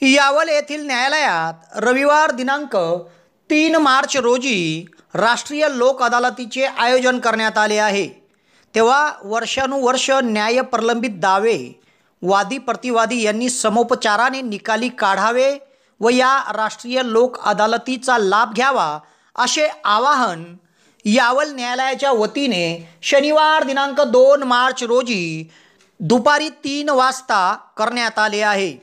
यावल येथील न्यायालयात रविवार दिनांक 3 मार्च रोजी राष्ट्रीय लोक अदालतीचे आयोजन करण्यात आले आहे। तेव्हा वर्षानुवर्ष न्याय प्रलंबित दावे वादी प्रतिवादी यांनी समोपचाराने निकाली काढावे व या राष्ट्रीय लोक अदालतीचा लाभ घ्यावा असे आवाहन यावल न्यायालयाच्या वतीने शनिवार दिनांक 2 मार्च रोजी दुपारी 3 वाजता करण्यात आले आहे।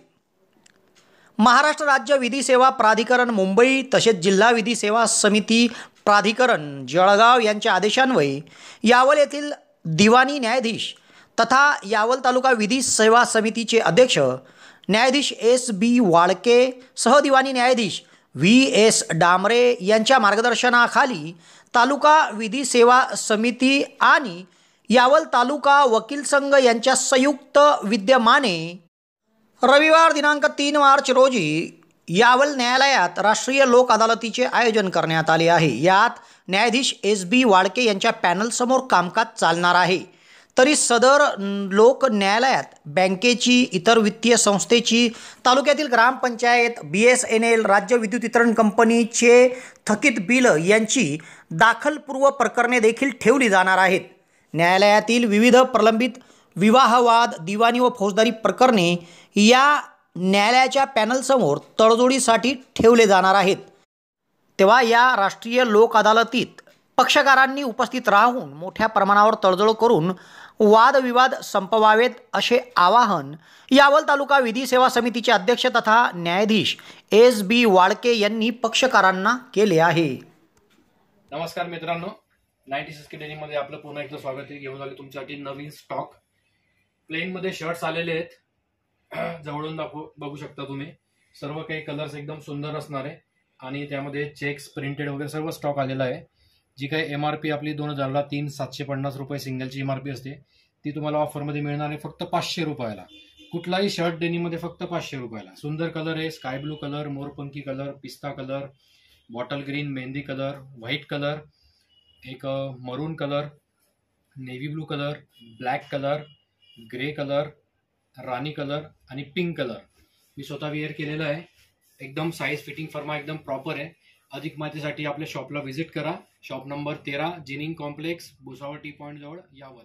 महाराष्ट्र राज्य विधी सेवा प्राधिकरण मुंबई तसेच जिल्हा विधी सेवा समिती प्राधिकरण जळगाव यांच्या आदेशान्वये यावल येथील दिवाणी न्यायाधीश तथा यावल तालुका विधी सेवा समितीचे अध्यक्ष न्यायाधीश S.B. वाळके, सहदिवाणी न्यायाधीश V.S. डामरे यांच्या मार्गदर्शनाखाली तालुका विधी सेवा समिती आणि यावल तालुका वकील संघ यांच्या संयुक्त विद्यमाने रविवार दिनांक 3 मार्च रोजी यावल न्यायालयात राष्ट्रीय लोक अदालतीचे आयोजन करण्यात आले आहे। यात न्यायाधीश S.B. वाळके यांच्या पॅनलसमोर कामकाज चालणार आहे। तरी सदर लोक न्यायालयात बँकेची, इतर वित्तीय संस्थेची, तालुक्यातील ग्रामपंचायत, BSNL, राज्य विद्युत वितरण कंपनीचे थकीत बिल यांची दाखलपूर्व प्रकरणे देखील ठेवली जाणार आहेत। न्यायालयातील विविध प्रलंबित विवाहवाद, दिवाणी व फौजदारी प्रकरणे या न्यायालयाच्या पॅनलसमोर तडजोडीसाठी ठेवले जाणार आहेत। तेव्हा या राष्ट्रीय लोक अदालतीत पक्षकारांनी उपस्थित राहून मोठ्या प्रमाणावर तडजोड करून वादविवाद संपवावेत असे आवाहन यावल तालुका विधी सेवा समितीचे अध्यक्ष तथा न्यायाधीश S.B. वाळके यांनी पक्षकारांना केले आहे। नमस्कार मित्रांनो, 96 डेनिम मध्ये आपलं पुन्हा एकदा स्वागत आहे। घेऊन आले तुमच्यासाठी नवीन स्टॉक। प्लेन मध्ये शर्ट्स आलेले आहेत, जवळून बघू शकता तुम्ही। सर्व काही कलर्स एकदम सुंदर असणार आहे आणि त्यामध्ये चेक्स, प्रिंटेड वगैरे सर्व स्टॉक आलेला आहे। जी काही MRP आपली 2000ला 3,750 रुपये सिंगलची MRP असते ती तुम्हाला ऑफरमध्ये मिळणार आहे फक्त 500 रुपयाला। कुठलाही शर्ट डेनिममध्ये फक्त 500 रुपयाला। सुंदर कलर आहे, स्काय ब्लू कलर, मोरपंखी कलर, पिस्ता colour, bottle green, mehndi colour, white colour, एक maroon colour, navy blue colour, black colour, grey colour, राणी कलर आणि पिंक कलर मी स्वतः वेअर केलेला आहे। एकदम साईज फिटिंग फर्मा एकदम प्रॉपर आहे। अधिक माहितीसाठी आपल्या शॉपला व्हिजिट करा। Shop number 13, ginning complex, Bhusawal T point जवळ, यावल।